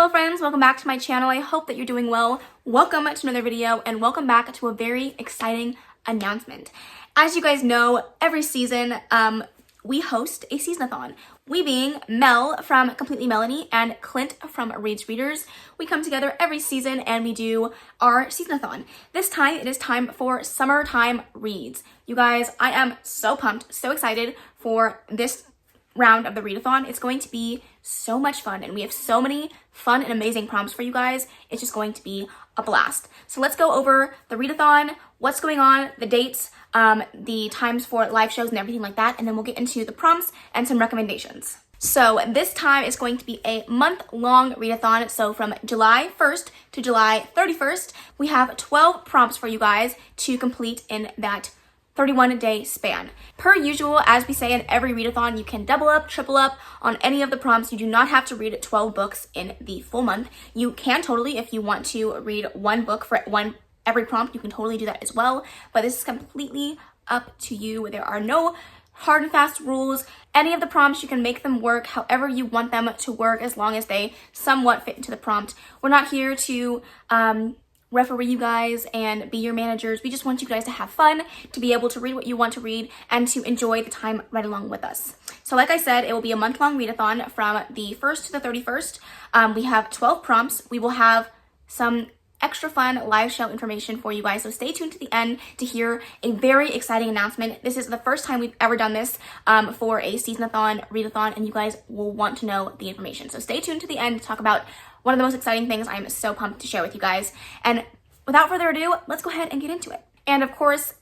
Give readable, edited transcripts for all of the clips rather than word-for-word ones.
Hello friends, welcome back to my channel. I hope that you're doing well. Welcome to another video and welcome back to a very exciting announcement. As you guys know, every season we host a SeasonAthon. We being Mel from Completely Melanie and Clint from Reads Readers. We come together every season and we do our SeasonAthon. This time it is time for summertime reads. You guys, I am so pumped, so excited for this round of the readathon. It's going to be so much fun and we have so many fun and amazing prompts for you guys. It's just going to be a blast. So let's go over the readathon, what's going on, the dates, the times for live shows and everything like that, and then we'll get into the prompts and some recommendations. So this time is going to be a month-long readathon. So from July 1st to July 31st, we have 12 prompts for you guys to complete in that 31-day span. Per usual, as we say in every readathon, you can double up, triple up on any of the prompts. You do not have to read 12 books in the full month. You can totally, if you want to read one book for every prompt, you can totally do that as well. But this is completely up to you. There are no hard and fast rules. Any of the prompts, you can make them work however you want them to work as long as they somewhat fit into the prompt. We're not here to referee you guys and be your managers. We just want you guys to have fun, to be able to read what you want to read, and to enjoy the time right along with us. So like I said, it will be a month-long readathon from the 1st to the 31st. We have 12 prompts. We will have some extra fun live show information for you guys, so stay tuned to the end to hear a very exciting announcement. This is the first time we've ever done this for a SeasonAthon readathon, and you guys will want to know the information. So stay tuned to the end to talk about one of the most exciting things I'm so pumped to share with you guys. And without further ado, let's go ahead and get into it. And of course,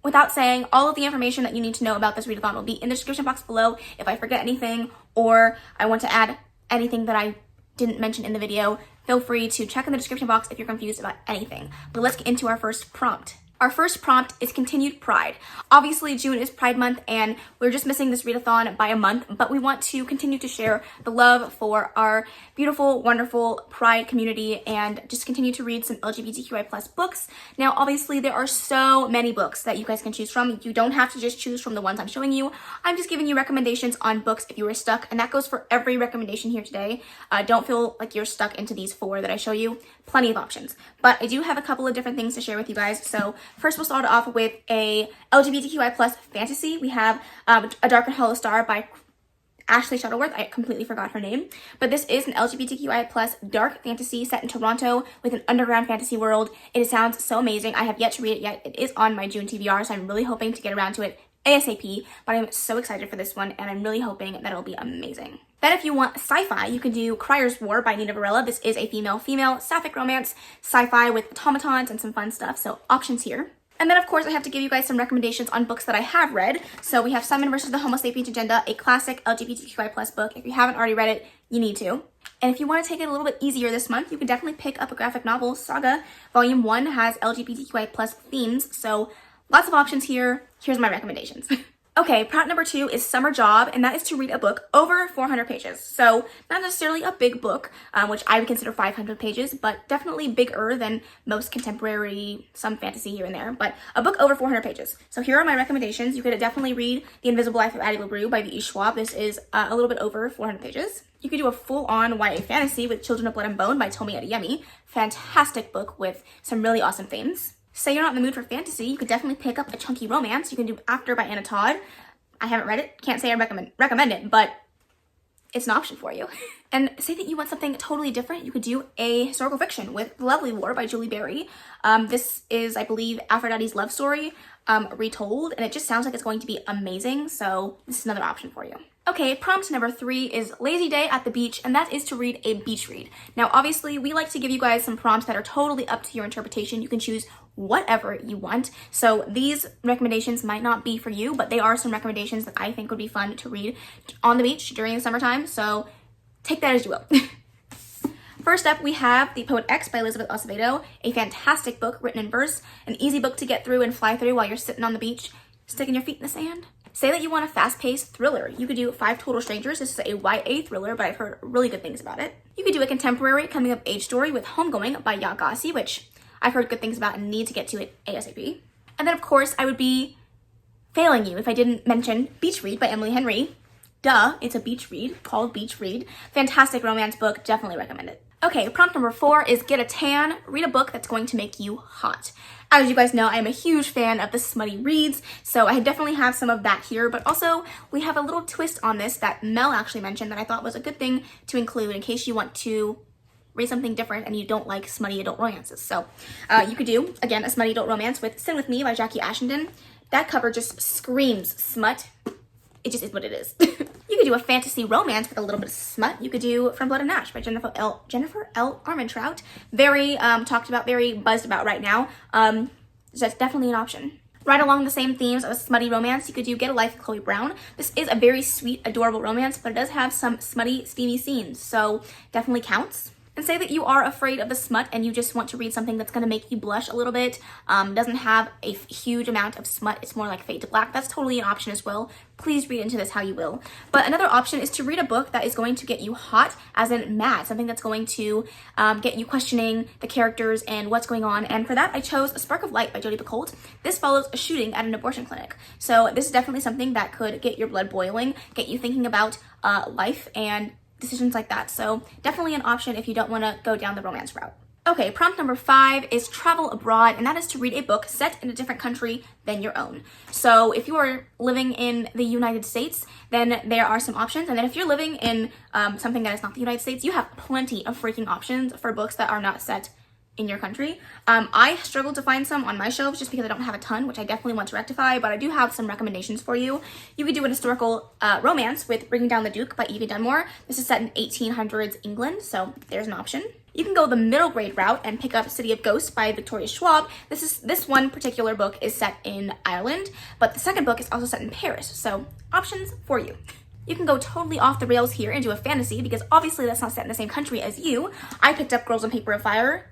without saying, all of the information that you need to know about this readathon will be in the description box below. If I forget anything or I want to add anything that I didn't mention in the video, feel free to check in the description box if you're confused about anything. But let's get into our first prompt. Our first prompt is continued pride. Obviously, June is Pride Month, and we're just missing this readathon by a month, but we want to continue to share the love for our beautiful, wonderful Pride community and just continue to read some LGBTQI+ books. Now, obviously, there are so many books that you guys can choose from. You don't have to just choose from the ones I'm showing you. I'm just giving you recommendations on books if you were stuck, and that goes for every recommendation here today. Don't feel like you're stuck into these 4 that I show you. Plenty of options. But I do have a couple of different things to share with you guys. So first, we'll start off with a LGBTQI+ fantasy. We have A Dark and Hollow Star by Ashley Shuttleworth. I completely forgot her name. But this is an LGBTQI+ dark fantasy set in Toronto with an underground fantasy world. It sounds so amazing. I have yet to read it yet. It is on my June TBR, so I'm really hoping to get around to it ASAP. But I'm so excited for this one, and I'm really hoping that it'll be amazing. Then if you want sci-fi, you can do Crier's War by Nina Varela. This is a female-female sapphic romance, sci-fi with automatons and some fun stuff, so options here. And then of course I have to give you guys some recommendations on books that I have read. So we have Simon vs. the Homo Sapiens Agenda, a classic LGBTQI+ book. If you haven't already read it, you need to. And if you want to take it a little bit easier this month, you can definitely pick up a graphic novel. Saga Volume 1 has LGBTQI+ themes, so lots of options here. Here's my recommendations. Okay, prompt number 2 is Summer Job, and that is to read a book over 400 pages. So not necessarily a big book, which I would consider 500 pages, but definitely bigger than most contemporary, some fantasy here and there, but a book over 400 pages. So here are my recommendations. You could definitely read The Invisible Life of Addie LaRue by V.E. Schwab. This is a little bit over 400 pages. You could do a full-on YA fantasy with Children of Blood and Bone by Tomi Adeyemi. Fantastic book with some really awesome themes. Say you're not in the mood for fantasy, you could definitely pick up a chunky romance. You can do After by Anna Todd. I haven't read it, can't say I recommend it, but it's an option for you. And say that you want something totally different, you could do a historical fiction with The Lovely War by Julie Berry. This is, I believe, Aphrodite's love story retold, and it just sounds like it's going to be amazing, so this is another option for you. Okay, prompt number 3 is Lazy Day at the Beach, and that is to read a beach read. Now, obviously, we like to give you guys some prompts that are totally up to your interpretation. You can choose whatever you want. So these recommendations might not be for you, but they are some recommendations that I think would be fun to read on the beach during the summertime. So take that as you will. First up, we have The Poet X by Elizabeth Acevedo, a fantastic book written in verse, an easy book to get through and fly through while you're sitting on the beach, sticking your feet in the sand. Say that you want a fast-paced thriller. You could do 5 Total Strangers. This is a YA thriller, but I've heard really good things about it. You could do a contemporary coming-of-age story with Homegoing by Ya Gassi, which I've heard good things about and need to get to it ASAP. And then, of course, I would be failing you if I didn't mention Beach Read by Emily Henry. Duh, it's a beach read called Beach Read. Fantastic romance book, definitely recommend it. Okay, prompt number 4 is get a tan, read a book that's going to make you hot. As you guys know, I am a huge fan of the smutty reads, so I definitely have some of that here, but also we have a little twist on this that Mel actually mentioned that I thought was a good thing to include in case you want to read something different and you don't like smutty adult romances. So you could do, again, a smutty adult romance with Sin With Me by Jackie Ashenden. That cover just screams smut. It just is what it is. You could do a fantasy romance with a little bit of smut. You could do From Blood and Ash by Jennifer L. Armentrout. Very talked about, very buzzed about right now. So that's definitely an option. Right along the same themes of a smutty romance, you could do Get a Life with Chloe Brown. This is a very sweet, adorable romance, but it does have some smutty, steamy scenes, so definitely counts. And say that you are afraid of the smut and you just want to read something that's going to make you blush a little bit. Doesn't have a huge amount of smut. It's more like Fade to Black. That's totally an option as well. Please read into this how you will. But another option is to read a book that is going to get you hot, as in mad. Something that's going to get you questioning the characters and what's going on. And for that, I chose A Spark of Light by Jodi Picoult. This follows a shooting at an abortion clinic. So this is definitely something that could get your blood boiling, get you thinking about life and decisions like that. So definitely an option if you don't want to go down the romance route. Okay, prompt number 5 is travel abroad, and that is to read a book set in a different country than your own. So if you are living in the United States, then there are some options. And then if you're living in something that is not the United States, you have plenty of freaking options for books that are not set in your country. I struggled to find some on my shelves just because I don't have a ton, which I definitely want to rectify, but I do have some recommendations for you. You could do an historical romance with Bringing Down the Duke by Evie Dunmore. This is set in 1800s England, so there's an option. You can go the middle grade route and pick up City of Ghosts by Victoria Schwab. This one particular book is set in Ireland, but the second book is also set in Paris, so options for you. You can go totally off the rails here and do a fantasy because obviously that's not set in the same country as you. I picked up Girls of Paper and Fire,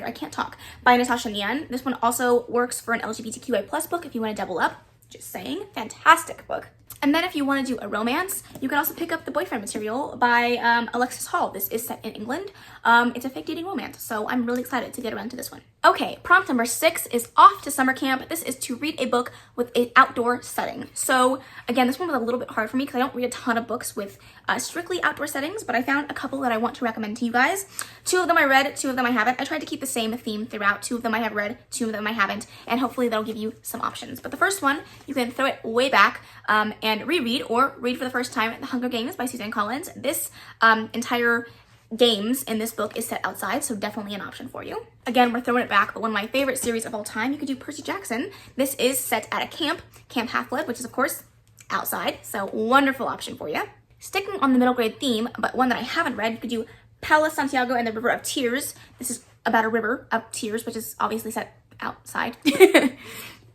I can't talk, by Natasha Nian. This one also works for an LGBTQI+ book if you want to double up. Just saying, fantastic book. And then if you want to do a romance, you can also pick up The Boyfriend Material by Alexis Hall. This is set in England. It's a fake dating romance, so I'm really excited to get around to this one. Okay, prompt number 6 is off to summer camp. This is to read a book with an outdoor setting. So again, this one was a little bit hard for me because I don't read a ton of books with strictly outdoor settings, but I found a couple that I want to recommend to you guys. 2 of them I read, 2 of them I haven't. I tried to keep the same theme throughout. 2 of them I have read, 2 of them I haven't, and hopefully that'll give you some options. But the first one, you can throw it way back and reread or read for the first time The Hunger Games by Suzanne Collins. This entire games in this book is set outside, so definitely an option for you. Again, we're throwing it back, but one of my favorite series of all time, you could do Percy Jackson. This is set at a camp, Camp Half-Blood, which is of course outside, so wonderful option for you. Sticking on the middle grade theme, but one that I haven't read, you could do Palace Santiago and the River of Tears. This is about a river of tears, which is obviously set outside.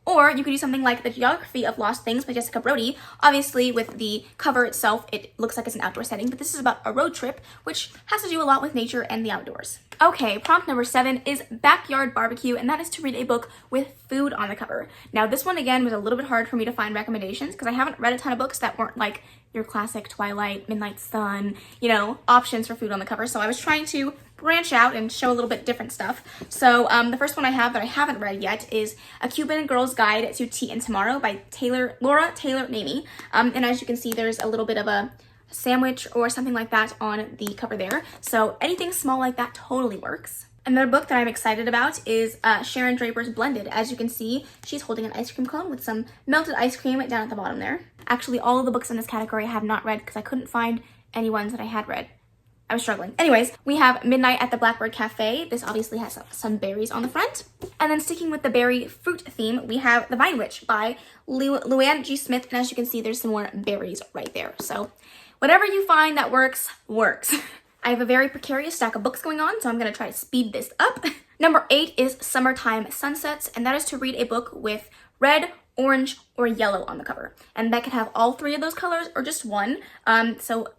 Or you could do something like The Geography of Lost Things by Jessica Brody. Obviously, with the cover itself, it looks like it's an outdoor setting, but this is about a road trip, which has to do a lot with nature and the outdoors. Okay, prompt number 7 is Backyard Barbecue, and that is to read a book with food on the cover. Now, this one, again, was a little bit hard for me to find recommendations because I haven't read a ton of books that weren't like your classic Twilight, Midnight Sun, you know, options for food on the cover. So I was trying to branch out and show a little bit different stuff. So the first one I have that I haven't read yet is A Cuban Girl's Guide to Tea and Tomorrow by Laura Taylor Namey. And as you can see, there's a little bit of a sandwich or something like that on the cover there. So anything small like that totally works. Another book that I'm excited about is Sharon Draper's Blended. As you can see, she's holding an ice cream cone with some melted ice cream down at the bottom there. Actually, all of the books in this category I have not read because I couldn't find any ones that I had read. I was struggling. Anyways, we have Midnight at the Blackbird Cafe. This obviously has some berries on the front. And then sticking with the berry fruit theme, we have The Vine Witch by Luann G. Smith. And as you can see, there's some more berries right there. So whatever you find that works, works. I have a very precarious stack of books going on, so I'm going to try to speed this up. Number 8 is Summertime Sunsets, and that is to read a book with red, orange, or yellow on the cover. And that could have all 3 of those colors or just one. So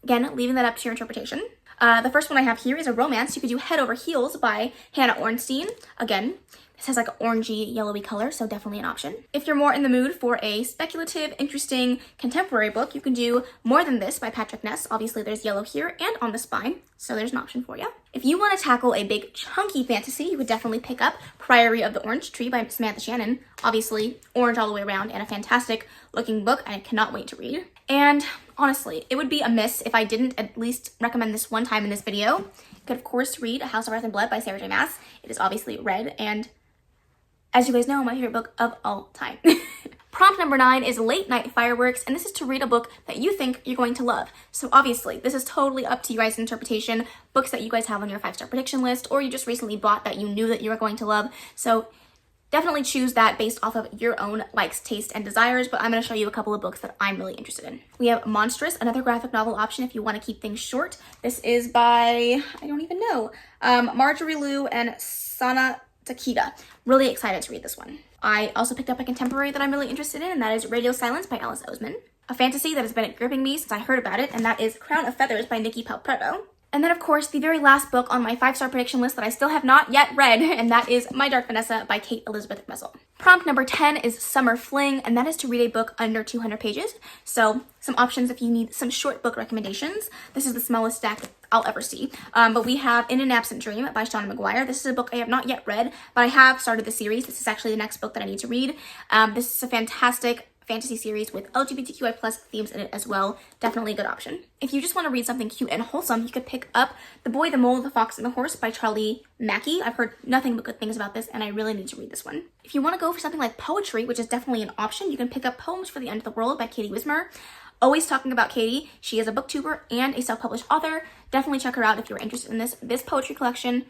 again, leaving that up to your interpretation. The first one I have here is a romance. You could do Head Over Heels by Hannah Ornstein. Again, this has like an orangey, yellowy color, so definitely an option. If you're more in the mood for a speculative, interesting, contemporary book, you can do More Than This by Patrick Ness. Obviously, there's yellow here and on the spine, so there's an option for you. If you want to tackle a big chunky fantasy, you would definitely pick up Priory of the Orange Tree by Samantha Shannon. Obviously, orange all the way around and a fantastic looking book I cannot wait to read. And honestly, it would be amiss if I didn't at least recommend this one time in this video. You could of course read A House of Earth and Blood by Sarah J Maas. It is obviously read and, as you guys know, my favorite book of all time. Prompt number 9 is Late Night Fireworks, and this is to read a book that you think you're going to love. So obviously, this is totally up to you guys' interpretation, books that you guys have on your 5-star prediction list, or you just recently bought that you knew that you were going to love. So definitely choose that based off of your own likes, taste, and desires, but I'm going to show you a couple of books that I'm really interested in. We have Monstrous, another graphic novel option if you want to keep things short. This is by, I don't even know, Marjorie Liu and Sana Takeda. Really excited to read this one. I also picked up a contemporary that I'm really interested in, and that is Radio Silence by Alice Oseman. A fantasy that has been gripping me since I heard about it, and that is Crown of Feathers by Nikki Palpretto. And then, of course, the very last book on my 5-star prediction list that I still have not yet read, and that is My Dark Vanessa by Kate Elizabeth Messel. Prompt number 10 is Summer Fling, and that is to read a book under 200 pages. So some options if you need some short book recommendations. This is the smallest stack I'll ever see. But we have In an Absent Dream by Shauna McGuire. This is a book I have not yet read, but I have started the series. This is actually the next book that I need to read. This is a fantastic fantasy series with LGBTQI+ themes in it as well. Definitely a good option. If you just want to read something cute and wholesome, you could pick up The Boy, the Mole, the Fox, and the Horse by Charlie Mackey. I've heard nothing but good things about this, and I really need to read this one. If you want to go for something like poetry, which is definitely an option, you can pick up Poems for the End of the World by Katie Wismer. Always talking about Katie. She is a booktuber and a self-published author. Definitely check her out if you're interested in this poetry collection.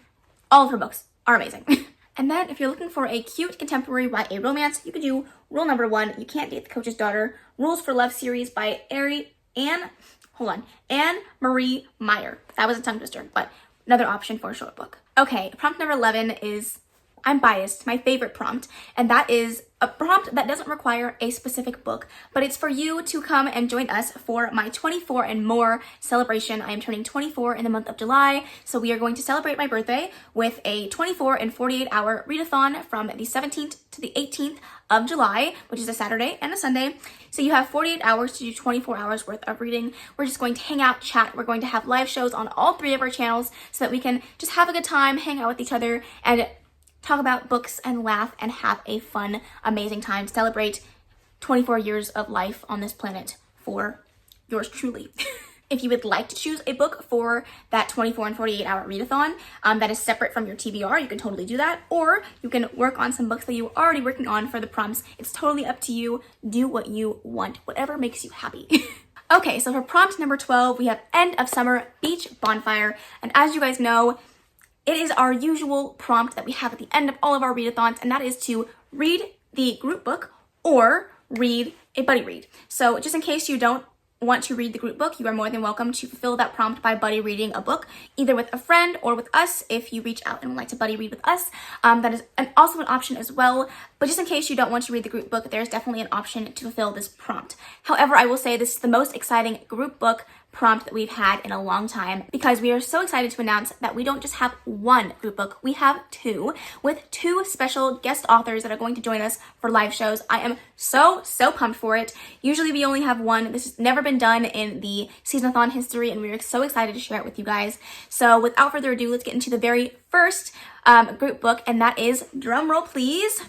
All of her books are amazing. And then if you're looking for a cute contemporary YA romance, you could do Rule Number 1, You Can't Date the Coach's Daughter, Rules for Love series by Anne Marie Meyer. That was a tongue twister, but another option for a short book. Okay, prompt number 11 is, I'm biased, my favorite prompt, and that is a prompt that doesn't require a specific book, but it's for you to come and join us for my 24 and more celebration. I am turning 24 in the month of July, so we are going to celebrate my birthday with a 24 and 48 hour readathon from the 17th to the 18th of July, which is a Saturday and a Sunday. So you have 48 hours to do 24 hours worth of reading. We're just going to hang out, chat. We're going to have live shows on all 3 of our channels so that we can just have a good time, hang out with each other, and talk about books and laugh and have a fun, amazing time to celebrate 24 years of life on this planet for yours truly. If you would like to choose a book for that 24 and 48 hour readathon that is separate from your TBR, you can totally do that. Or you can work on some books that you're already working on for the prompts. It's totally up to you. Do what you want, whatever makes you happy. Okay, so for prompt number 12, we have End of Summer Beach Bonfire. And as you guys know, it is our usual prompt that we have at the end of all of our readathons, and that is to read the group book or read a buddy read. So just in case you don't want to read the group book, you are more than welcome to fulfill that prompt by buddy reading a book, either with a friend or with us if you reach out and would like to buddy read with us. That is also an option as well. But just in case you don't want to read the group book, there's definitely an option to fulfill this prompt. However, I will say this is the most exciting group book prompt that we've had in a long time, because we are so excited to announce that we don't just have one group book, we have 2, with 2 special guest authors that are going to join us for live shows. I am so pumped for it. Usually we only have one. This has never been done in the SeasonAthon history, and we're so excited to share it with you guys. So without further ado, let's get into the very first group book, and that is, drumroll please,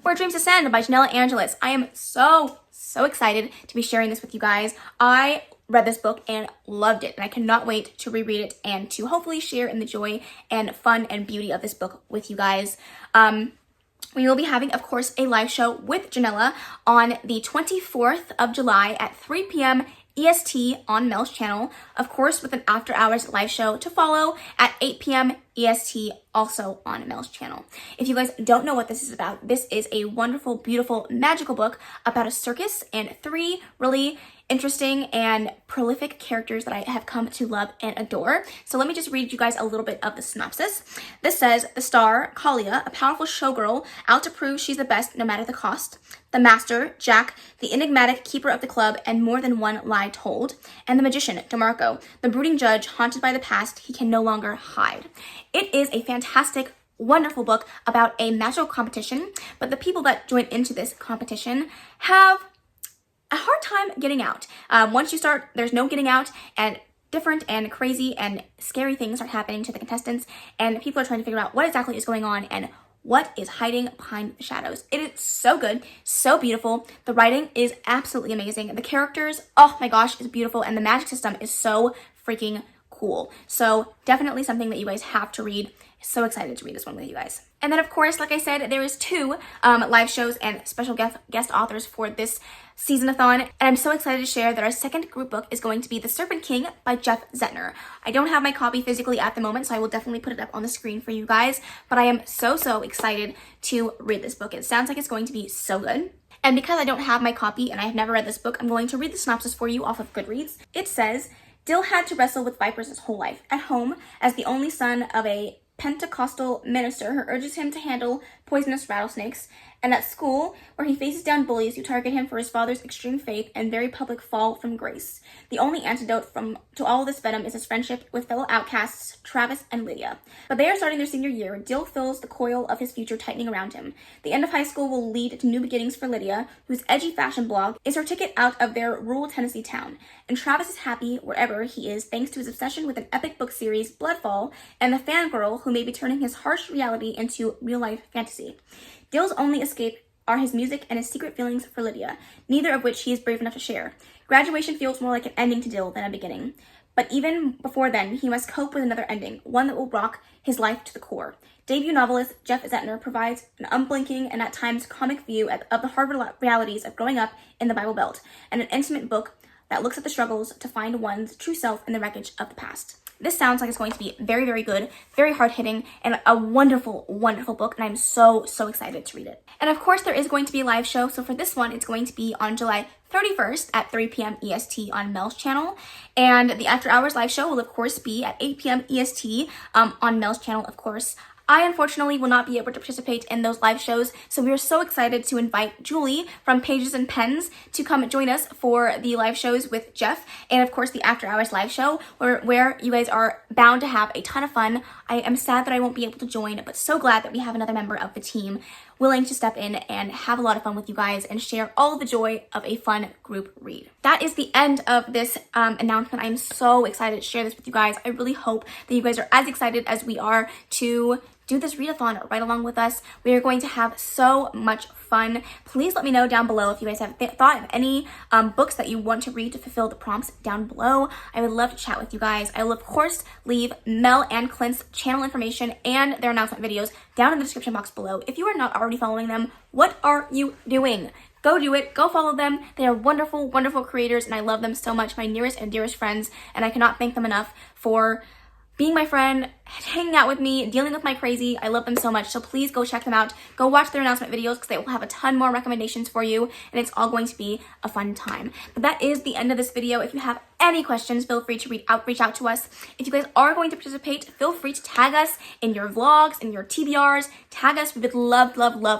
Where Dreams Ascend by Janella Angelis. I am so excited to be sharing this with you guys. I read this book and loved it, and I cannot wait to reread it and to hopefully share in the joy and fun and beauty of this book with you guys. We will be having, of course, a live show with Janella on the 24th of July at 3 p.m. EST on Mel's channel, of course, with an after hours live show to follow at 8 p.m. EST, also on Mel's channel. If you guys don't know what this is about, this is a wonderful, beautiful, magical book about a circus and 3 really interesting and prolific characters that I have come to love and adore. So let me just read you guys a little bit of the synopsis. This says, the star, Kalia, a powerful showgirl out to prove she's the best no matter the cost. The master, Jack, the enigmatic keeper of the club and more than one lie told. And the magician, DeMarco, the brooding judge haunted by the past he can no longer hide. It is a fantastic, wonderful book about a magical competition, but the people that join into this competition have a hard time getting out. Once you start, there's no getting out, and different and crazy and scary things are happening to the contestants, and people are trying to figure out what exactly is going on and what is hiding behind the shadows. It is so good, so beautiful. The writing is absolutely amazing. The characters, oh my gosh, is beautiful, and the magic system is so freaking cool. So definitely something that you guys have to read. So excited to read this one with you guys. And then of course, like I said, there is 2 live shows and special guest authors for this season-a-thon, and I'm so excited to share that our second group book is going to be The Serpent King by Jeff Zettner. I don't have my copy physically at the moment, so I will definitely put it up on the screen for you guys, but I am so excited to read this book. It sounds like it's going to be so good. And because I don't have my copy and I have never read this book, I'm going to read the synopsis for you off of Goodreads. It says, Dill had to wrestle with vipers his whole life. At home, as the only son of a Pentecostal minister who urges him to handle poisonous rattlesnakes, and at school, where he faces down bullies who target him for his father's extreme faith and very public fall from grace. The only antidote to all of this venom is his friendship with fellow outcasts, Travis and Lydia. But they are starting their senior year. Dill feels the coil of his future tightening around him. The end of high school will lead to new beginnings for Lydia, whose edgy fashion blog is her ticket out of their rural Tennessee town. And Travis is happy wherever he is thanks to his obsession with an epic book series, Bloodfall, and the fangirl who may be turning his harsh reality into real-life fantasy. Dill's only escape are his music and his secret feelings for Lydia, neither of which he is brave enough to share. Graduation feels more like an ending to Dill than a beginning. But even before then, he must cope with another ending, one that will rock his life to the core. Debut novelist Jeff Zettner provides an unblinking and at times comic view of the hard realities of growing up in the Bible Belt, and an intimate book that looks at the struggles to find one's true self in the wreckage of the past. This sounds like it's going to be very good, very hard-hitting, and a wonderful book, and I'm so excited to read it. And of course, there is going to be a live show, so for this one, it's going to be on July 31st at 3 p.m. EST on Mel's channel, and the After Hours live show will, of course, be at 8 p.m. EST on Mel's channel, of course. I unfortunately will not be able to participate in those live shows, so we are so excited to invite Julie from Pages and Pens to come join us for the live shows with Jeff, and of course the After Hours live show where you guys are bound to have a ton of fun. I am sad that I won't be able to join, but so glad that we have another member of the team willing to step in and have a lot of fun with you guys and share all the joy of a fun group read. That is the end of this announcement. I'm so excited to share this with you guys. I really hope that you guys are as excited as we are to do this readathon right along with us. We are going to have so much fun. Please let me know down below if you guys have thought of any books that you want to read to fulfill the prompts down below. I would love to chat with you guys. I will of course leave Mel and Clint's channel information and their announcement videos down in the description box below. If you are not already following them, what are you doing? Go do it. Go follow them. They are wonderful creators, and I love them so much. My nearest and dearest friends, and I cannot thank them enough for being my friend, hanging out with me, dealing with my crazy. I love them so much. So please go check them out. Go watch their announcement videos because they will have a ton more recommendations for you, and it's all going to be a fun time. But that is the end of this video. If you have any questions, feel free to reach out to us. If you guys are going to participate, feel free to tag us in your vlogs, in your TBRs. Tag us. We would love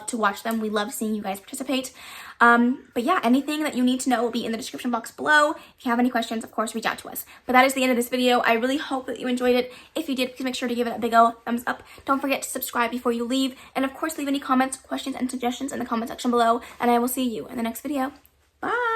to watch them. We love seeing you guys participate. But yeah, anything that you need to know will be in the description box below. If you have any questions, of course, reach out to us. But that is the end of this video. I really hope that you enjoyed it. If you did, please make sure to give it a big old thumbs up. Don't forget to subscribe before you leave. And of course, leave any comments, questions, and suggestions in the comment section below. And I will see you in the next video. Bye!